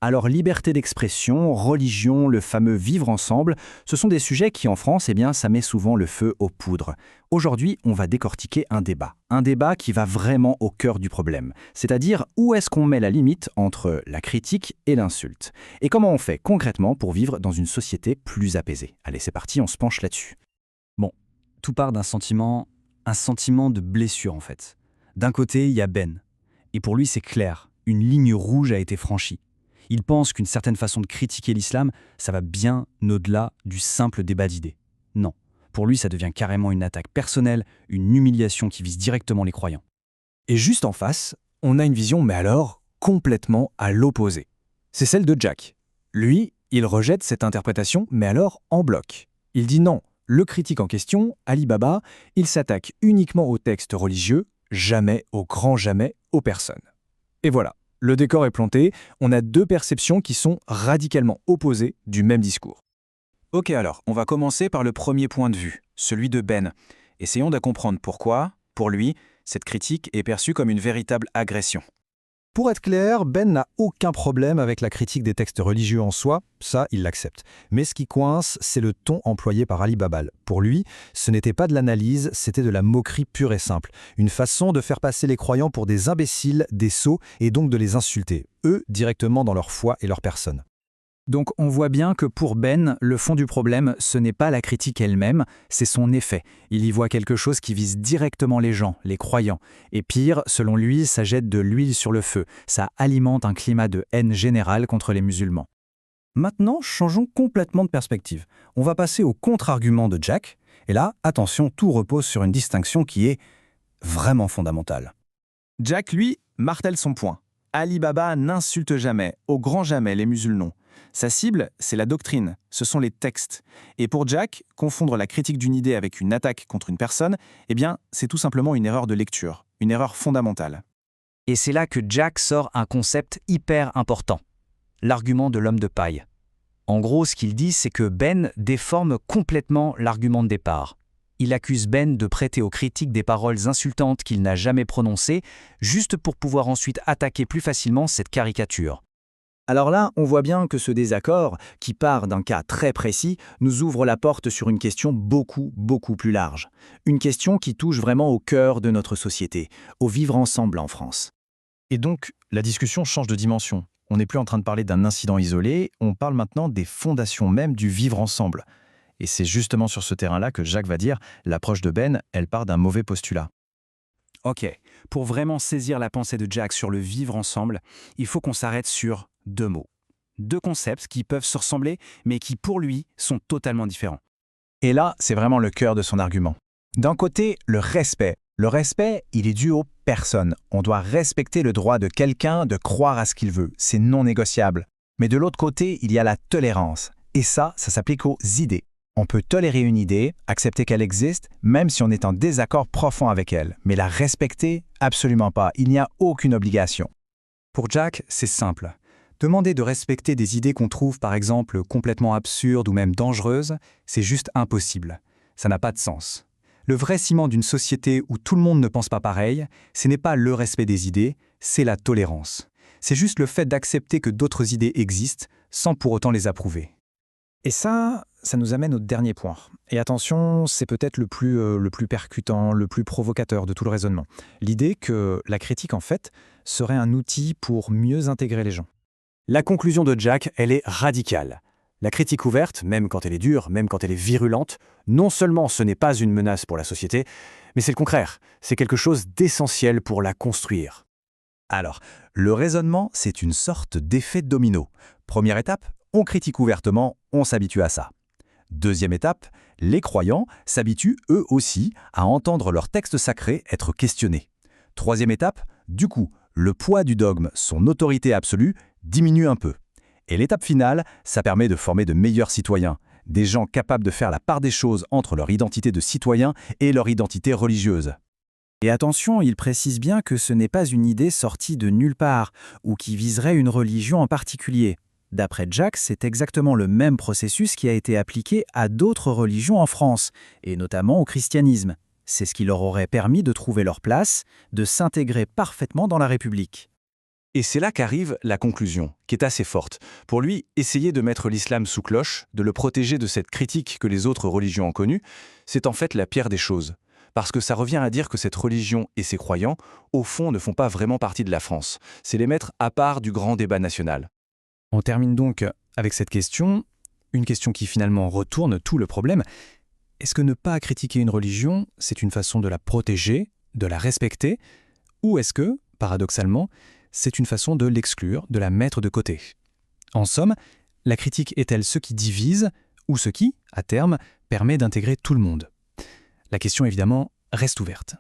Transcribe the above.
Alors liberté d'expression, religion, le fameux vivre ensemble, ce sont des sujets qui en France, ça met souvent le feu aux poudres. Aujourd'hui, on va décortiquer un débat. Un débat qui va vraiment au cœur du problème. C'est-à-dire où est-ce qu'on met la limite entre la critique et l'insulte. Et comment on fait concrètement pour vivre dans une société plus apaisée. Allez, c'est parti, on se penche là-dessus. Bon, tout part un sentiment de blessure en fait. D'un côté, il y a Ben. Et pour lui, c'est clair, une ligne rouge a été franchie. Il pense qu'une certaine façon de critiquer l'islam, ça va bien au-delà du simple débat d'idées. Non, pour lui, ça devient carrément une attaque personnelle, une humiliation qui vise directement les croyants. Et juste en face, on a une vision, mais alors complètement à l'opposé. C'est celle de Jack. Lui, il rejette cette interprétation, mais alors en bloc. Il dit non, le critique en question, Ali Baba, il s'attaque uniquement aux textes religieux, jamais, au grand jamais, aux personnes. Et voilà, le décor est planté, on a deux perceptions qui sont radicalement opposées du même discours. Ok alors, on va commencer par le premier point de vue, celui de Ben. Essayons de comprendre pourquoi, pour lui, cette critique est perçue comme une véritable agression. Pour être clair, Ben n'a aucun problème avec la critique des textes religieux en soi, ça il l'accepte. Mais ce qui coince, c'est le ton employé par Ali Babal. Pour lui, ce n'était pas de l'analyse, c'était de la moquerie pure et simple. Une façon de faire passer les croyants pour des imbéciles, des sots, et donc de les insulter, eux directement dans leur foi et leur personne. Donc on voit bien que pour Ben, le fond du problème, ce n'est pas la critique elle-même, c'est son effet. Il y voit quelque chose qui vise directement les gens, les croyants. Et pire, selon lui, ça jette de l'huile sur le feu. Ça alimente un climat de haine générale contre les musulmans. Maintenant, changeons complètement de perspective. On va passer au contre-argument de Jack. Et là, attention, tout repose sur une distinction qui est vraiment fondamentale. Jack, lui, martèle son point. Ali Baba n'insulte jamais, au grand jamais, les musulmans. Sa cible, c'est la doctrine, ce sont les textes. Et pour Jack, confondre la critique d'une idée avec une attaque contre une personne, c'est tout simplement une erreur de lecture, une erreur fondamentale. Et c'est là que Jack sort un concept hyper important, l'argument de l'homme de paille. En gros, ce qu'il dit, c'est que Ben déforme complètement l'argument de départ. Il accuse Ben de prêter aux critiques des paroles insultantes qu'il n'a jamais prononcées, juste pour pouvoir ensuite attaquer plus facilement cette caricature. Alors là, on voit bien que ce désaccord, qui part d'un cas très précis, nous ouvre la porte sur une question beaucoup plus large. Une question qui touche vraiment au cœur de notre société, au vivre ensemble en France. Et donc, la discussion change de dimension. On n'est plus en train de parler d'un incident isolé, on parle maintenant des fondations même du vivre ensemble. Et c'est justement sur ce terrain-là que Jacques va dire l'approche de Ben, elle part d'un mauvais postulat. Ok, pour vraiment saisir la pensée de Jack sur le vivre ensemble, il faut qu'on s'arrête sur deux mots. Deux concepts qui peuvent se ressembler, mais qui pour lui sont totalement différents. Et là, c'est vraiment le cœur de son argument. D'un côté, le respect. Le respect, il est dû aux personnes. On doit respecter le droit de quelqu'un de croire à ce qu'il veut. C'est non négociable. Mais de l'autre côté, il y a la tolérance. Et ça s'applique aux idées. On peut tolérer une idée, accepter qu'elle existe, même si on est en désaccord profond avec elle. Mais la respecter, absolument pas. Il n'y a aucune obligation. Pour Jack, c'est simple. Demander de respecter des idées qu'on trouve par exemple complètement absurdes ou même dangereuses, c'est juste impossible. Ça n'a pas de sens. Le vrai ciment d'une société où tout le monde ne pense pas pareil, ce n'est pas le respect des idées, c'est la tolérance. C'est juste le fait d'accepter que d'autres idées existent sans pour autant les approuver. Et ça nous amène au dernier point. Et attention, c'est peut-être le plus percutant, le plus provocateur de tout le raisonnement. L'idée que la critique, en fait, serait un outil pour mieux intégrer les gens. La conclusion de Jack, elle est radicale. La critique ouverte, même quand elle est dure, même quand elle est virulente, non seulement ce n'est pas une menace pour la société, mais c'est le contraire. C'est quelque chose d'essentiel pour la construire. Alors, le raisonnement, c'est une sorte d'effet domino. Première étape, on critique ouvertement, on s'habitue à ça. Deuxième étape, les croyants s'habituent eux aussi à entendre leurs textes sacrés être questionnés. Troisième étape, du coup, le poids du dogme, son autorité absolue, diminue un peu. Et l'étape finale, ça permet de former de meilleurs citoyens, des gens capables de faire la part des choses entre leur identité de citoyen et leur identité religieuse. Et attention, il précise bien que ce n'est pas une idée sortie de nulle part, ou qui viserait une religion en particulier. D'après Jack, c'est exactement le même processus qui a été appliqué à d'autres religions en France, et notamment au christianisme. C'est ce qui leur aurait permis de trouver leur place, de s'intégrer parfaitement dans la République. Et c'est là qu'arrive la conclusion, qui est assez forte. Pour lui, essayer de mettre l'islam sous cloche, de le protéger de cette critique que les autres religions ont connue, c'est en fait la pire des choses. Parce que ça revient à dire que cette religion et ses croyants, au fond, ne font pas vraiment partie de la France. C'est les mettre à part du grand débat national. On termine donc avec cette question, une question qui finalement retourne tout le problème. Est-ce que ne pas critiquer une religion, c'est une façon de la protéger, de la respecter, ou est-ce que, paradoxalement, c'est une façon de l'exclure, de la mettre de côté? En somme, la critique est-elle ce qui divise, ou ce qui, à terme, permet d'intégrer tout le monde? La question évidemment reste ouverte.